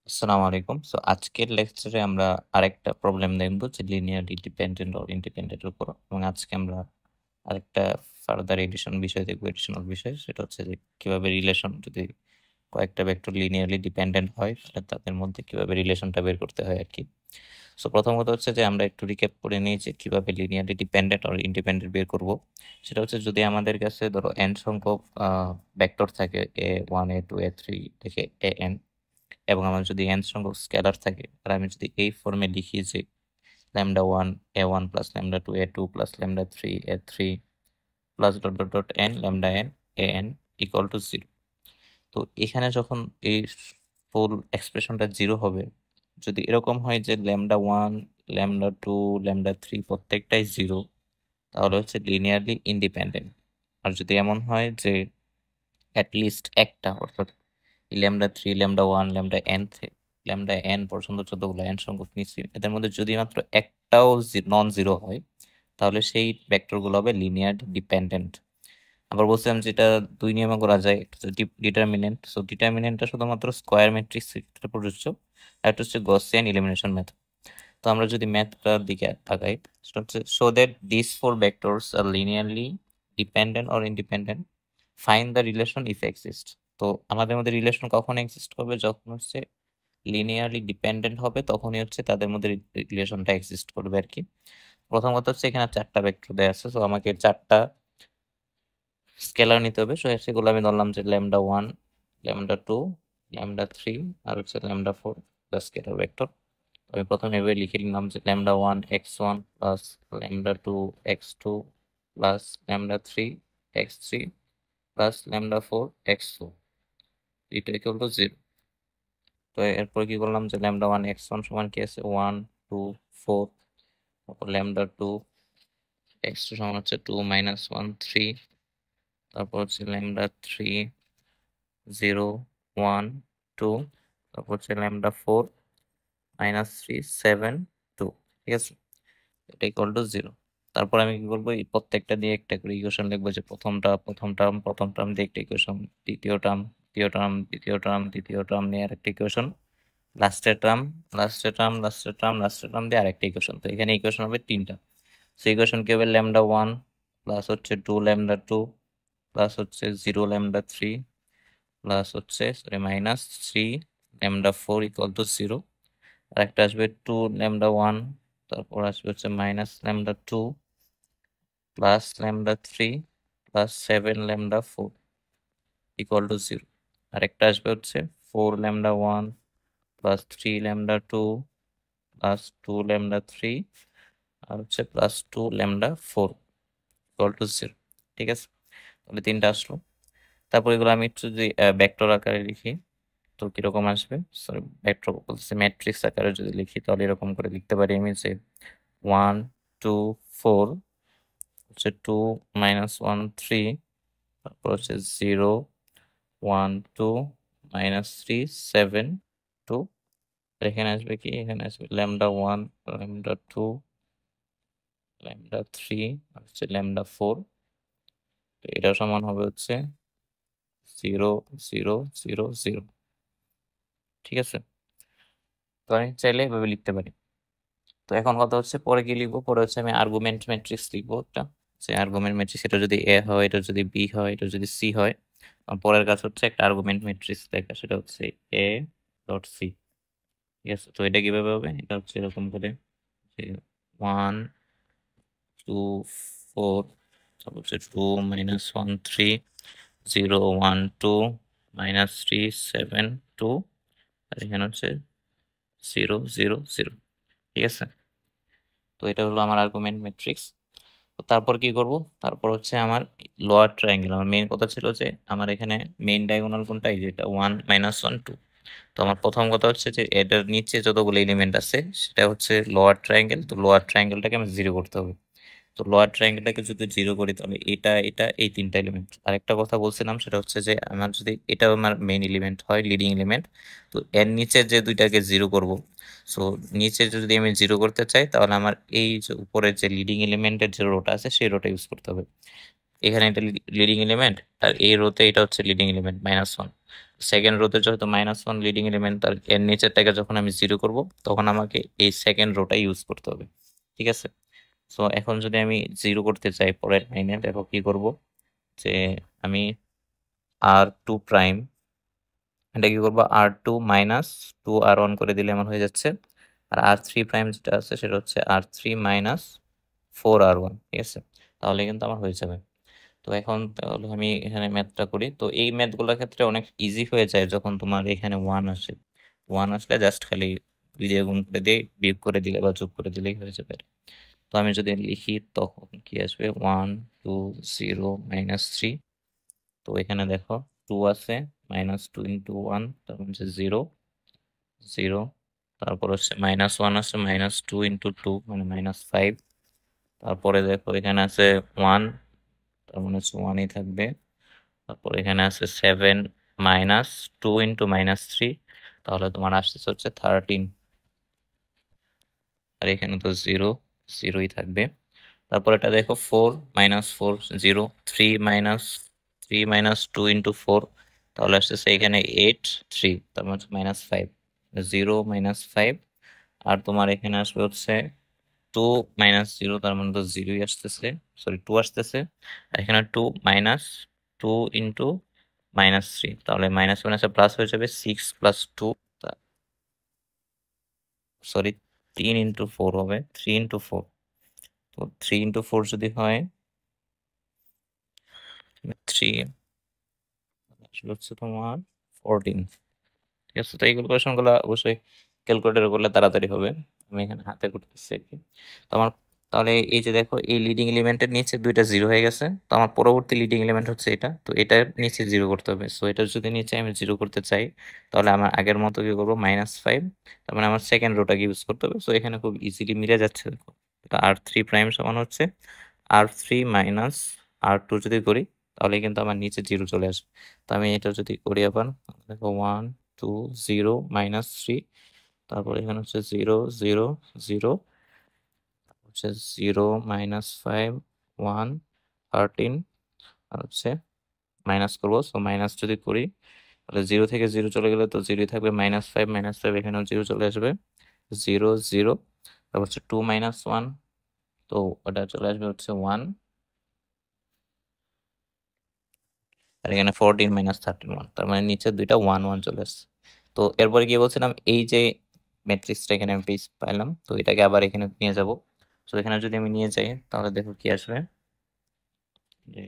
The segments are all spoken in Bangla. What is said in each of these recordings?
আসসালামু আলাইকুম। সো আজকের লেকচারে আমরা আরেকটা প্রবলেম দেখব যে লিনিয়ারলি ডিপেন্ডেন্ট অর ইন্ডিপেন্ডেন্ট এর উপর। এবং আজকে আমরা আরেকটা ফার্দার এডিশন বিষয় দেখব, এডিশনাল বিষয়। সেটা হচ্ছে যে কিভাবে রিলেশন যদি কয়েকটা ভেক্টর লিনিয়ারলি ডিপেন্ডেন্ট হয় তাহলে তাদের মধ্যে কিভাবে রিলেশনটা বের করতে হয় আর কি। সো প্রথম কথা হচ্ছে যে আমরা একটু রিক্যাপ করে নিই যে কিভাবে লিনিয়ারলি ডিপেন্ডেন্ট অর ইন্ডিপেন্ডেন্ট বের করব। সেটা হচ্ছে যদি আমাদের কাছে ধরো n সংখ্যক ভেক্টর থাকে a1 a2 a3 থেকে an, এবং আমার যদি n সংখ্যক স্কেলার থাকে আর আমি যদি এই ফর্মে লিখি যে λ1 a1 plus λ2 a2 plus λ3 a3 plus dot dot dot n λn an equal to 0। তো এখানে যখন এই ফুল এক্সপ্রেশনটা 0 হবে, যদি এরকম হয় যে λ1 λ2 λ3 প্রত্যেকটাই 0, তাহলে হচ্ছে লিনিয়ারলি ইন্ডিপেন্ডেন্ট। আর যদি এমন হয় যে অ্যাটলিস্ট একটা, অর্থাৎ λ3 λ1 λn λn পর্যন্ত যতগুলো n সংখ্যক নিচ্ছি এদের মধ্যে যদি মাত্র একটাও নন জিরো হয়, তাহলে সেই ভেক্টরগুলো হবে লিনিয়ার ডিপেন্ডেন্ট। আবার বলছিলাম যেটা দুই নিয়মে করা যায়, ডিটারমিনেন্ট। সো ডিটারমিনেন্টটা শুধুমাত্র স্কোয়ার ম্যাট্রিক্স ক্ষেত্রে প্রযোজ্য, আর একটা হচ্ছে গসিয়ান এলিমিনেশন মেথড। তো আমরা যদি ম্যাথটার দিকে তাকাই, সেটা হচ্ছে show that this four vectors are linearly dependent or independent, find the relation if exist. তো আমাদের মধ্যে রিলেশন কখন এক্সিস্ট করবে? যখন হচ্ছে লিনিয়ারলি ডিপেন্ডেন্ট হবে তখনই হচ্ছে তাদের মধ্যে রিলেশনটা এক্সিস্ট করবে আর কি। প্রথম কথা হচ্ছে এখানে চারটা ভেক্টর দেওয়া আছে, তো আমাকে চারটা স্কেলার নিতে হবে। সো সেগুলো আমি ধরলাম যে λ1 λ2 λ3 আর হচ্ছে λ4 দ্য স্কেলার ভেক্টর। আমি প্রথমে এভাবে লিখে নিলাম যে λ1 x1 plus λ2 x2 plus λ3 x3 plus λ4 x4, এটা ইকুয়াল টু 0। তো এরপর কি করলাম যে λ1 x1 সমান কি আছে 1 2 4, তারপর λ2 x2 সমান হচ্ছে 2 মাইনাস 1 3, তারপর হচ্ছে λ3 0 1 2, তারপর হচ্ছে λ4 মাইনাস 3 7 2। ঠিক আছে, এটা ইকুয়াল টু 0। তারপর আমি কি করবো, এই প্রত্যেকটা দিয়ে একটা করে ইকুয়েশন লিখবো, যে প্রথম টার্ম দিয়ে একটা ইকুয়েশন, দ্বিতীয় টার্ম দ্বিতীয় টার্ম দ্বিতীয় টার্ম দ্বিতীয় টার্ম নিয়ে আরেকটা ইকুয়েশন, লাস্টের টার্ম লাস্টের টার্ম লাস্টের টার্ম লাস্টের টার্ম দিয়ে আরেকটা ইকুয়েশন। তো এখানে ইকুয়েশন হবে তিনটা। সো ইকুয়েশন কি হবে, λ1 প্লাস হচ্ছে 2 λ2 প্লাস হচ্ছে 0 λ3 প্লাস হচ্ছে সরি মাইনাস 3 λ4 ইকুয়াল টু 0। আর একটা আসবে 2 λ1, তারপর আসবে হচ্ছে minus λ2 plus λ3 plus 7 λ4 equal to 0। আর একটা আসবে হচ্ছে 4 λ1 প্লাস 3 λ2 প্লাস 2 λ3 আর হচ্ছে প্লাস 2 λ4 ইকুয়াল টু 0। ঠিক আছে, তাহলে তিনটা আসলো। তারপর এগুলো আমি একটু যদি ভেক্টর আকারে লিখি তো কিরকম আসবে, সরি ভেক্টর বলতেছি ম্যাট্রিক্স আকারে যদি লিখি তাহলে এরকম করে লিখতে পারি আমি যে 1 2 4 হচ্ছে 2 মাইনাস 1 3, তারপর হচ্ছে 0 1 2 মাইনাস 3 7 2। এখানে আসবে কি, এখানে আসবে λ1 λ2 λ3 আর হচ্ছে λ4। তো এটা সমান হবে হচ্ছে 0 0 0 0। ঠিক আছে, তো আমি চাইলে এভাবে লিখতে পারি। তো এখন কথা হচ্ছে পরে কি লিখবো, পরে হচ্ছে আমি আর্গুমেন্ট ম্যাট্রিক্স লিখবো একটা, যে আর্গুমেন্ট ম্যাট্রিক্স, এটা যদি এ হয়, এটা যদি বি হয়, এটা যদি সি হয়। পরের কাজ হচ্ছে একটা আর্গুমেন্ট ম্যাট্রিক্স লেখা, সেটা হচ্ছে এ ডট সি। ঠিক আছে, তো এটা কিভাবে হবে, এটা হচ্ছে এরকম করে যে 1 2 4, তারপর হচ্ছে 2 মাইনাস 1 3 0 1 2 মাইনাস 3 7 2, আর এখানে হচ্ছে 0 0 0। ঠিক আছে, তো এটা হলো আমার আর্গুমেন্ট ম্যাট্রিক্স। তো তারপর কি করব, তারপর হচ্ছে আমার লোয়ার ট্রায়াঙ্গেল। আমার মেইন কথা ছিল যে আমার এখানে মেইন ডায়াগোনাল কোনটা, এই যেটা 1 মাইনাস 1 2। তো আমার প্রথম কথা হচ্ছে যে এটার নিচে যতগুলো এলিমেন্ট আছে সেটা হচ্ছে লোয়ার ট্রায়াঙ্গেল, তো লোয়ার ট্রায়াঙ্গেলটাকে আমি জিরো করতে হবে। তো লোয়ার ট্রায়াঙ্গেলটাকে যদি জিরো করি তাহলে এটা এটা এই তিনটা এলিমেন্ট। আরেকটা কথা বলছিলাম সেটা হচ্ছে যে আমার যদি এটা আমার মেইন এলিমেন্ট হয়, লিডিং এলিমেন্ট, তো এর নিচে যে দুইটাকে জিরো করব। সো নিচে যদি আমি জিরো করতে চাই তাহলে আমার এই যে উপরের যে লিডিং এলিমেন্টের যে রোটা আছে সেই রোটা ইউজ করতে হবে। এখানে এটা লিডিং এলিমেন্ট আর এই রোতে এটা হচ্ছে লিডিং এলিমেন্ট -1। সেকেন্ড রোতে যেহেতু -1 লিডিং এলিমেন্ট, তার এর নিচেরটাকে যখন আমি 0 করব তখন আমাকে এই সেকেন্ড রোটা ইউজ করতে হবে, ঠিক আছে। সো এখন যদি আমি 0 করতে চাই পরের লাইনে, দেখো কি করব, যে আমি r2 প্রাইম, এটা কি করবো, r2 - 2 r1 করে দিলে আমার হয়ে যাচ্ছে। আর r3 প্রাইম যেটা আছে সেটা হচ্ছে r3 - 4 r1, ঠিক আছে। তাহলে কিন্তু আমার হয়ে যাবে। তো এখন তাহলে আমি এখানে ম্যাথটা করি। তো এই ম্যাথগুলোর ক্ষেত্রে অনেক ইজি হয়ে যায় যখন তোমার এখানে 1 আসে। 1 আসলে জাস্ট খালি 2 দিয়ে গুণ করে দিয়ে বিয়োগ করে দিলে বা যোগ করে দিলেই হয়ে যাবে। তো আমি যদি লিখি তখন কি আসবে, 1 2 0 -3। তো এখানে দেখো 2 আছে, -2 × 1 তার মানে হচ্ছে 0 0। তারপর হচ্ছে -1 আছে, -2 × 2 মানে -5। তারপরে দেখো এখানে আছে 1, তার মানে হচ্ছে 1ই থাকবে। তারপর এখানে আছে 7 - 2 × -3, তাহলে তোমার আসতেছে হচ্ছে 13। আর এখানে তো 0 0ই থাকবে। তারপর এটা দেখো 4 -4 0, 3 2 × 4, তাহলে আসতেছে এখানে 8 3, তার মানে -5 0 -5। আর তোমার এখানে আসবে হচ্ছে 2 -0, তার মানে তো 0ই আসতেছে, সরি 2 আসতেছে। আর এখানে 2 -2 × -3, তাহলে মাইনাস মাইনাসে প্লাস হয়ে যাবে 6 + 2, সরি 3 × 4 হবে, 3 × 4। তো 3 × 4 যদি হয় 3 আসলে হচ্ছে তোমার 14, ঠিক আছে। তো এই ক্যালকুলেশন গুলো অবশ্যই ক্যালকুলেটরে করলে তাড়াতাড়ি হবে, আমি এখানে হাতে করতেছি আর কি। তো আমার তাহলে এই যে দেখো এই লিডিং এলিমেন্টের নিচে দুইটা 0 হয়ে গেছে, তো আমার পরবর্তী লিডিং এলিমেন্ট হচ্ছে এটা, তো এটার নিচে 0 করতে হবে। সো এটা যদি নিচে আমি 0 করতে চাই তাহলে আমার আগের মতো কি করবো, -5, তার মানে আমার সেকেন্ড রোটাকে ইউজ করতে হবে। সো এখানে খুব ইজিলি মিলে যাচ্ছে, দেখো এটা r3 প্রাইম সমান হচ্ছে r3 - r2 যদি করি তাহলে কিন্তু আমার নিচে 0 চলে আসবে। তো আমি এটা যদি করি আবার, দেখো 1 2 0 -3, তারপর এখানে হচ্ছে 0 0 0, হচ্ছে 0 -5 1 13, আর হচ্ছে মাইনাস করবো। সো মাইনাস যদি করি তাহলে 0 থেকে 0 চলে গেলে তো 0 থাকবে, -5 -5 এখানেও 0 চলে আসবে, 0 0। তারপর হচ্ছে 2 - 1, তো ওটা চলে আসবে হচ্ছে 1। আর এখানে 14 - 13 1, তার মানে নিচে দুইটা 1 1 চলে আসছে। তো এরপরে কি বলছিলাম, এই যে ম্যাট্রিক্সটা এখানে আমি পাইলাম, তো এটাকে আবার এখানে নিয়ে যাব। তো এখানে যদি আমি নিয়ে যাই তাহলে দেখো কি আসবে, যে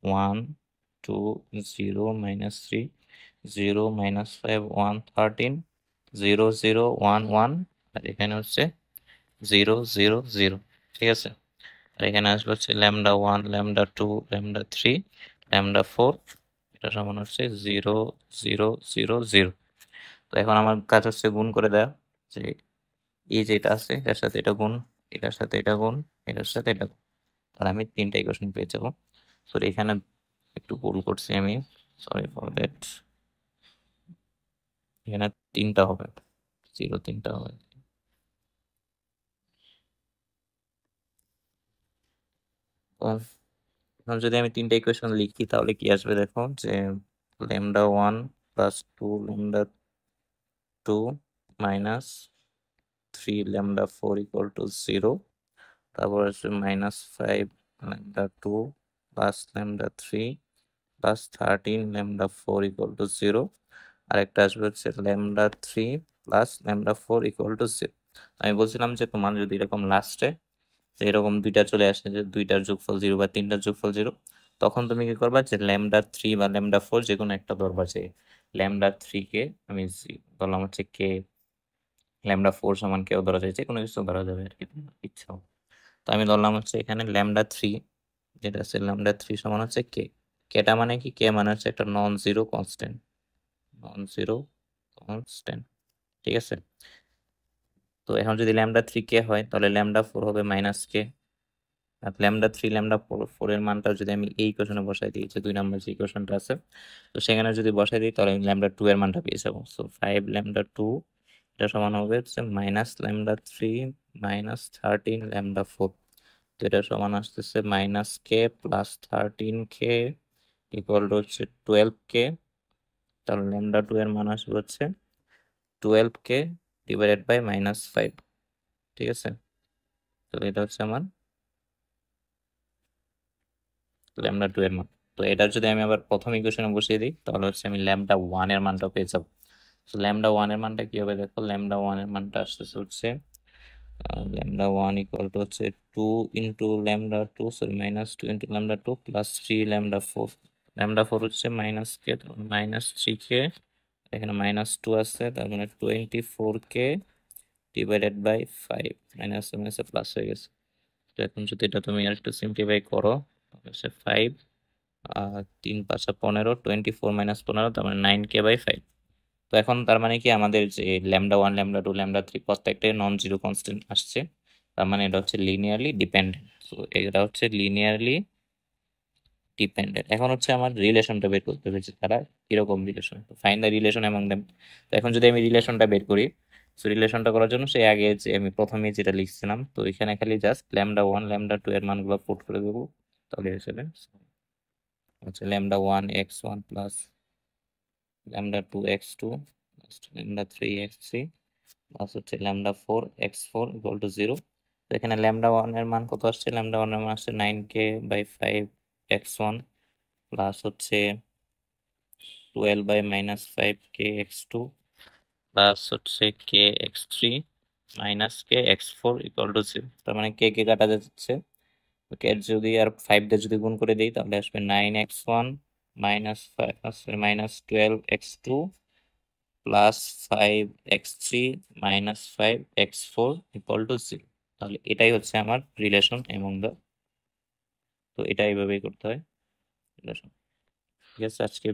1 2 0 -3 0 -5 1 13 0 0 1 1, আর এখানে হচ্ছে 0 0 0, ঠিক আছে। আর এখানে আসবে হচ্ছে λ1 λ2 λ3 λ4, এটা সমান হচ্ছে 0 0 0 0। তো এখন আমার কাজ হচ্ছে গুণ করে দেওয়া, যে এই যেটা আছে এটার সাথে এটা গুণ, এটার সাথে এটা গুণ, এটার সাথে এটা গুণ, আর আমি 3টা ইকুয়েশন পেয়ে যাবো। সরি এখানে একটু ভুল করছি আমি, সরি ফর দ্যাট। এখানে 3টা হবে, 0 3টা হবে। তো এখন যদি আমি 3টা ইকুয়েশন লিখি তাহলে কি আসবে, দেখো যে λ1 + 2 λ2 -3 λ4 = 0, তারপর আসবে -5 λ2 + λ3 + 13 λ4 = 0, আরেকটা আসবে হচ্ছে λ3 + λ4 = 0। আমি বলছিলাম যে তোমার যদি এরকম লাস্টে যে এরকম দুইটা চলে আসে, যে দুইটার যোগফল 0 বা তিনটার যোগফল 0, তখন তুমি কি করবা, যে λ3 বা λ4 যে কোনো একটা ধরবা, যে λ3 কে আমি ধরলাম হচ্ছে কে, λ4 সমান কেও ধরা যায়, যে কোনো কিছু ধরা যাবে আর কি, তোমার ইচ্ছা। তো আমি ধরলাম হচ্ছে এখানে λ3, যেটা আছে λ3 সমান হচ্ছে কে। কেটা মানে কি, কে মানে হচ্ছে একটা non zero constant, non zero constant, ঠিক আছে। তো এখন যদি λ3 কে হয় তাহলে λ4 হবে -কে। আর λ3 λ4 এর মানটা যদি আমি এই ইকুয়েশনে বসাই দিই, যে 2 নম্বর যে ইকুয়েশনটা আছে, তো সেখানে যদি বসাই দিই তাহলে আমি λ2 এর মানটা পেয়ে যাবো। সো 5 λ2, এটা সমান হবে হচ্ছে -λ3 -13 λ4। তো এটা সমান আসতেছে -কে + 13 কে = হচ্ছে 12 কে, তাহলে ল্যামডা 2 এর মান আসবে হচ্ছে 12k ডিভাইডেড বাই -5, ঠিক আছে? তাহলে এটা হচ্ছে আমার ল্যামডা 2 এর মান। তো এটা যদি আমি আবার প্রথম ইকুয়েশনে বসিয়ে দিই তাহলে হচ্ছে আমি ল্যামডা 1 এর মানটা পেয়ে যাব। তো ল্যামডা 1 এর মানটা কি হবে দেখো, ল্যামডা 1 এর মানটা আসতেছে হচ্ছে ল্যামডা 1 ইকুয়াল টু হচ্ছে 2 into lambda 2, sorry -2 into lambda 2 plus 3 lambda 4। Lambda 4 হচ্ছে -k, -3k, এখানে -2 আছে, তার মানে 24k ডিভাইডেড বাই 5, মাইনাস মাইনাসে প্লাস হয়ে গেছে। তো এখন যদি এটা তুমি আর একটু সিম্পলিফাই করো তাহলে হচ্ছে 5 3 5 15, 24 - 15, তার মানে 9k বাই 5। তো এখন তার মানে কি আমাদের যে ল্যামডা 1 ল্যামডা 2 ল্যামডা 3 প্রত্যেকটাই নন জিরো কনস্ট্যান্ট আসছে, তার মানে এটা হচ্ছে লিনিয়ারলি ডিপেন্ডেন্ট। তো এটা হচ্ছে লিনিয়ারলি ডিপেন্ডেন্ট। এখন হচ্ছে আমার রিলেশনটা বের করতে হবে যে তারা কিরকম relation, find the relation among them. তো এখন যদি আমি রিলেশনটা বের করি, তো রিলেশনটা করার জন্য সেই আগে যে আমি প্রথমে যেটা লিখছিলাম, তো এখানে খালি জাস্ট ল্যামডা 1 ল্যামডা 2 এর মানগুলো পুট করে দেবো, তাহলে হিসেবে হচ্ছে lambda 1 x1 plus lambda 2 x2 plus lambda 3 x3 plus হচ্ছে ল্যামডা 4 x4 ইকুয়াল টু 0। তো এখানে ল্যামডা 1 এর মান কত আসছে, ল্যামডা 1 এর মান আসছে 9k বাই 5 x1 প্লাস হচ্ছে 12 বাই -5k x2 প্লাস হচ্ছে k x3 minus k x4 equal to 0। তার মানে কে কে কাটা যাচ্ছে, কে যদি আর 5 দিয়ে যদি গুণ করে দিই তাহলে আসবে 9x1 -12x2 plus 5x3 -5x4 equal to 0। তাহলে এটাই হচ্ছে আমার রিলেশন এমং দ্য, তো এটা এইভাবেই করতে হয় রিলেশন। ঠিক আছে, আজকে